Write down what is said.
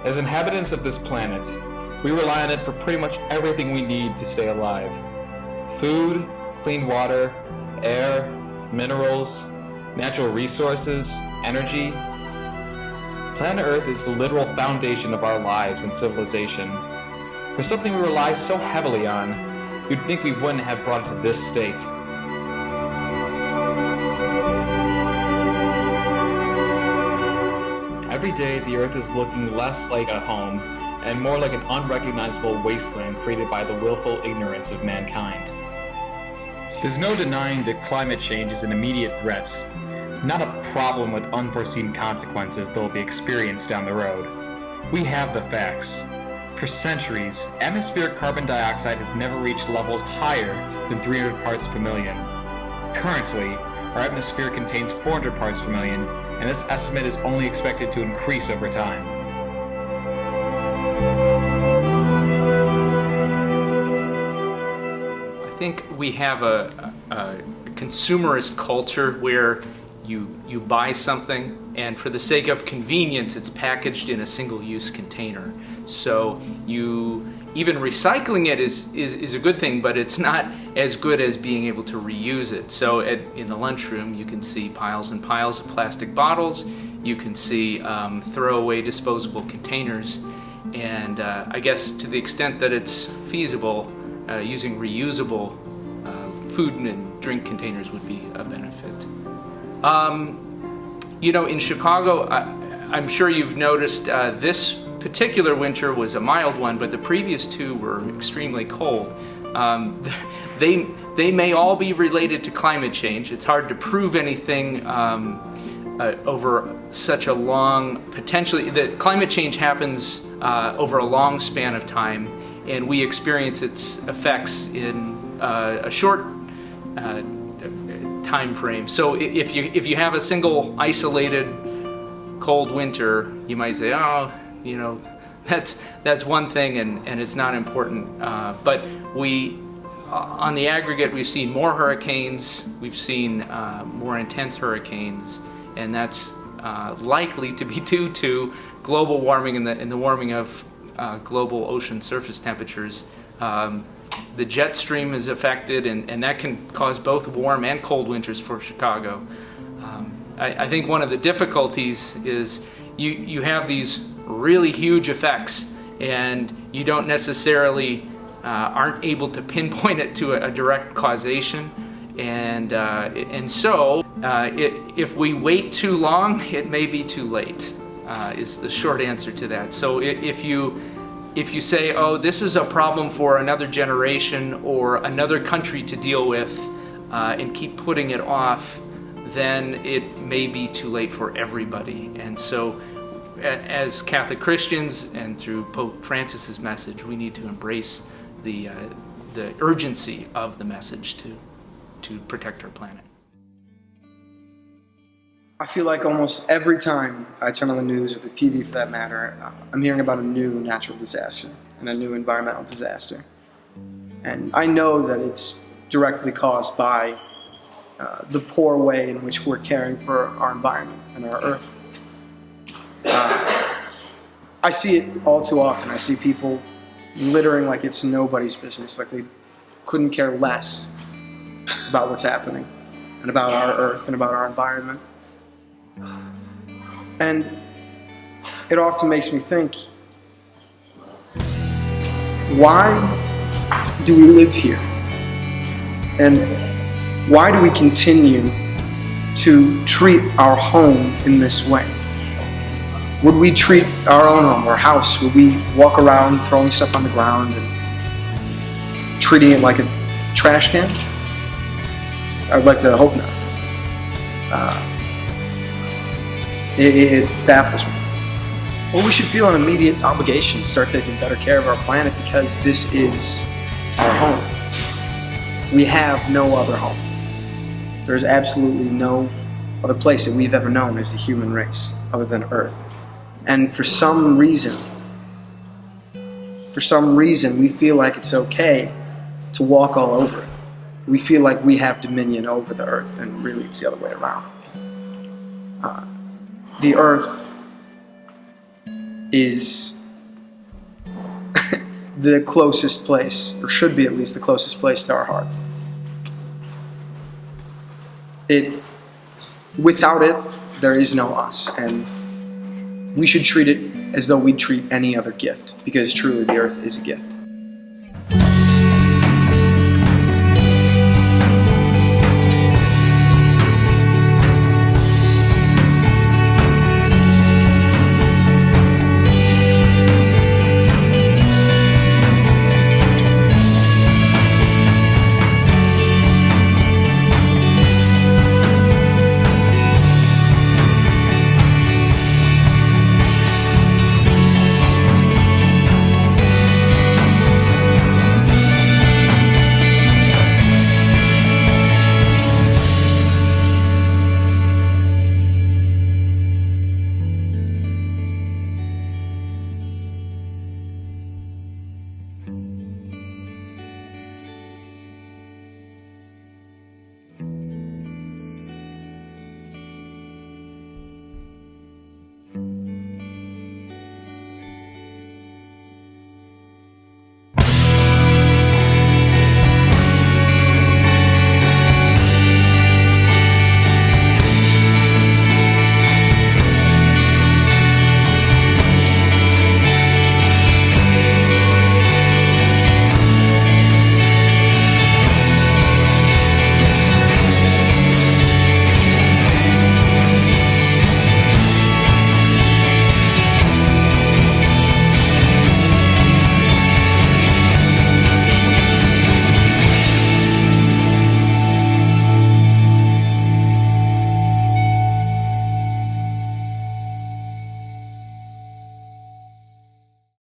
As inhabitants of this planet, we rely on it for pretty much everything we need to stay alive. Food, clean water, air, minerals, natural resources, energy. Planet Earth is the literal foundation of our lives and civilization. For something we rely so heavily on, you'd think we wouldn't have brought it to this state. Every day, the Earth is looking less like a home and more like an unrecognizable wasteland created by the willful ignorance of mankind. There's no denying that climate change is an immediate threat, not a problem with unforeseen consequences that will be experienced down the road. We have the facts. For centuries, atmospheric carbon dioxide has never reached levels higher than 300 parts per million. Currently, our atmosphere contains 400 parts per million, and this estimate is only expected to increase over time. I think we have a consumerist culture where you buy something, and for the sake of convenience, it's packaged in a single-use container. So even recycling it is a good thing, but it's not as good as being able to reuse it. So in the lunchroom, you can see piles and piles of plastic bottles. You can see throwaway disposable containers. And I guess to the extent that it's feasible, using reusable food and drink containers would be a benefit. In Chicago, I'm sure you've noticed this particular winter was a mild one, but the previous two were extremely cold. They may all be related to climate change. It's hard to prove anything over such a long, potentially, that climate change happens over a long span of time, and we experience its effects in a short time frame. So if you have a single isolated cold winter, you might say, oh, that's one thing, and it's not important. But on the aggregate, we've seen more hurricanes, we've seen more intense hurricanes, and that's likely to be due to global warming and the warming of global ocean surface temperatures. The jet stream is affected, and that can cause both warm and cold winters for Chicago. I think one of the difficulties is you have these really huge effects, and you don't necessarily aren't able to pinpoint it to a direct causation, and so if we wait too long, it may be too late. Is the short answer to that. So if you say, oh, this is a problem for another generation or another country to deal with, and keep putting it off, then it may be too late for everybody. And so as Catholic Christians and through Pope Francis's message, we need to embrace the urgency of the message to protect our planet. I feel like almost every time I turn on the news, or the TV for that matter, I'm hearing about a new natural disaster and a new environmental disaster. And I know that it's directly caused by the poor way in which we're caring for our environment and our earth. I see it all too often. I see people littering like it's nobody's business, like we couldn't care less about what's happening and about our earth and about our environment. And it often makes me think, why do we live here? And why do we continue to treat our home in this way? Would we treat our own home or house? Would we walk around throwing stuff on the ground and treating it like a trash can? I'd like to hope not. It baffles me. Well, we should feel an immediate obligation to start taking better care of our planet, because this is our home. We have no other home. There's absolutely no other place that we've ever known as the human race other than Earth. And for some reason, we feel like it's okay to walk all over it. We feel like we have dominion over the Earth, and really it's the other way around. The Earth is the closest place, or should be at least the closest place to our heart. Without it, there is no us, and we should treat it as though we'd treat any other gift, because truly the earth is a gift.